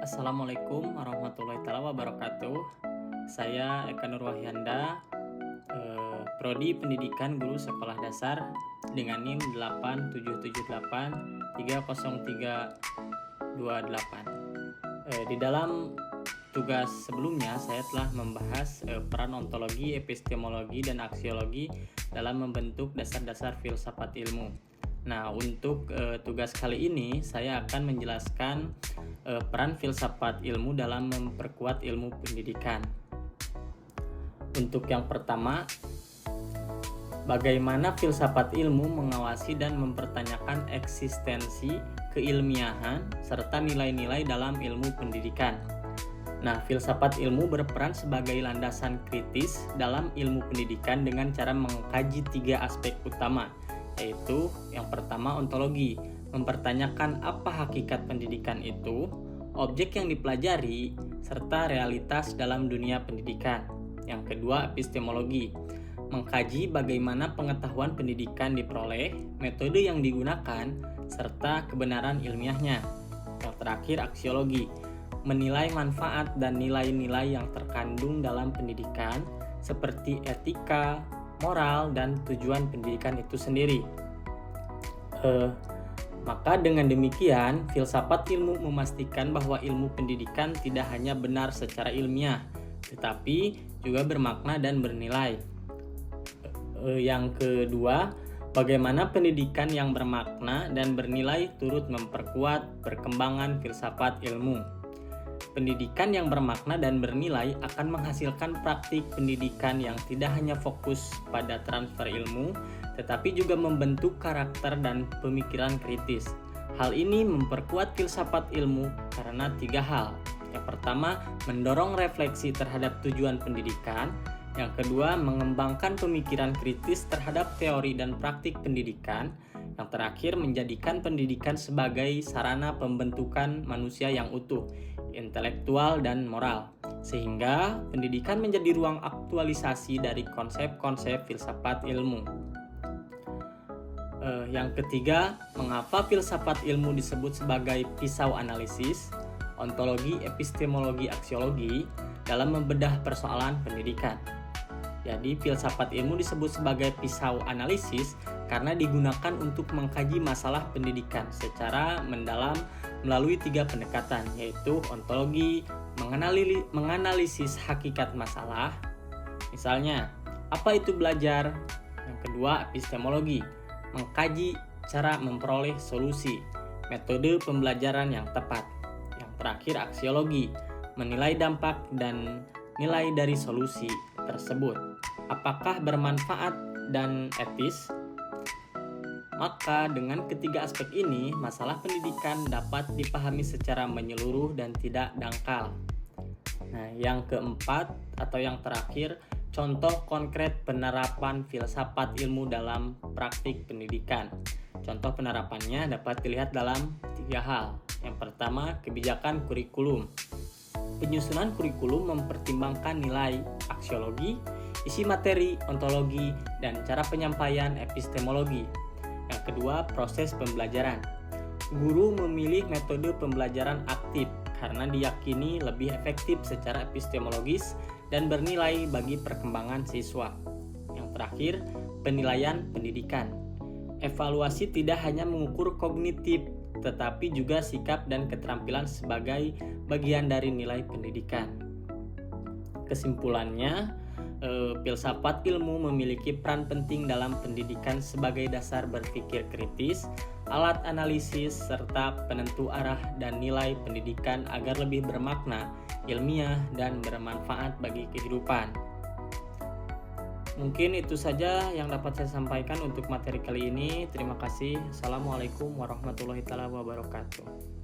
Assalamualaikum warahmatullahi wabarakatuh. Saya Eka Nurwahyanda, Prodi Pendidikan Guru Sekolah Dasar dengan NIM 8778303328. Di dalam tugas sebelumnya saya telah membahas peran ontologi, epistemologi, dan aksiologi dalam membentuk dasar-dasar filsafat ilmu. Nah, untuk tugas kali ini saya akan menjelaskan peran filsafat ilmu dalam memperkuat ilmu pendidikan. Untuk yang pertama, bagaimana filsafat ilmu mengawasi dan mempertanyakan eksistensi, keilmiahan, serta nilai-nilai dalam ilmu pendidikan. Nah, filsafat ilmu berperan sebagai landasan kritis dalam ilmu pendidikan dengan cara mengkaji 3 aspek utama, yaitu yang pertama ontologi, mempertanyakan apa hakikat pendidikan itu, objek yang dipelajari, serta realitas dalam dunia pendidikan. Yang kedua epistemologi, mengkaji bagaimana pengetahuan pendidikan diperoleh, metode yang digunakan, serta kebenaran ilmiahnya. Yang terakhir aksiologi, menilai manfaat dan nilai-nilai yang terkandung dalam pendidikan seperti etika, moral, dan tujuan pendidikan itu sendiri. Maka dengan demikian, filsafat ilmu memastikan bahwa ilmu pendidikan tidak hanya benar secara ilmiah, tetapi juga bermakna dan bernilai. Yang kedua, bagaimana pendidikan yang bermakna dan bernilai turut memperkuat perkembangan filsafat ilmu. Pendidikan yang bermakna dan bernilai akan menghasilkan praktik pendidikan yang tidak hanya fokus pada transfer ilmu, tetapi juga membentuk karakter dan pemikiran kritis. Hal ini memperkuat filsafat ilmu karena 3 hal. Yang pertama, mendorong refleksi terhadap tujuan pendidikan. Yang kedua, mengembangkan pemikiran kritis terhadap teori dan praktik pendidikan. Yang terakhir, menjadikan pendidikan sebagai sarana pembentukan manusia yang utuh, intelektual dan moral, sehingga pendidikan menjadi ruang aktualisasi dari konsep-konsep filsafat ilmu. Yang ketiga, mengapa filsafat ilmu disebut sebagai pisau analisis, ontologi, epistemologi, aksiologi dalam membedah persoalan pendidikan. Jadi, filsafat ilmu disebut sebagai pisau analisis karena digunakan untuk mengkaji masalah pendidikan secara mendalam melalui 3 pendekatan, yaitu ontologi, menganalisis hakikat masalah. Misalnya, apa itu belajar? Yang kedua, epistemologi, mengkaji cara memperoleh solusi, metode pembelajaran yang tepat. Yang terakhir, aksiologi, menilai dampak dan nilai dari solusi tersebut. Apakah bermanfaat dan etis? Maka dengan ketiga aspek ini, masalah pendidikan dapat dipahami secara menyeluruh dan tidak dangkal. Nah, yang keempat atau yang terakhir, contoh konkret penerapan filsafat ilmu dalam praktik pendidikan. Contoh penerapannya dapat dilihat dalam 3 hal. Yang pertama, kebijakan kurikulum. Penyusunan kurikulum mempertimbangkan nilai aksiologi, isi materi, ontologi, dan cara penyampaian epistemologi. Yang kedua, proses pembelajaran. Guru memilih metode pembelajaran aktif karena diyakini lebih efektif secara epistemologis dan bernilai bagi perkembangan siswa. Yang terakhir, penilaian pendidikan. Evaluasi tidak hanya mengukur kognitif, tetapi juga sikap dan keterampilan sebagai bagian dari nilai pendidikan. Kesimpulannya, filsafat ilmu memiliki peran penting dalam pendidikan sebagai dasar berpikir kritis, alat analisis, serta penentu arah dan nilai pendidikan agar lebih bermakna, ilmiah, dan bermanfaat bagi kehidupan. Mungkin itu saja yang dapat saya sampaikan untuk materi kali ini. Terima kasih. Assalamualaikum warahmatullahi wabarakatuh.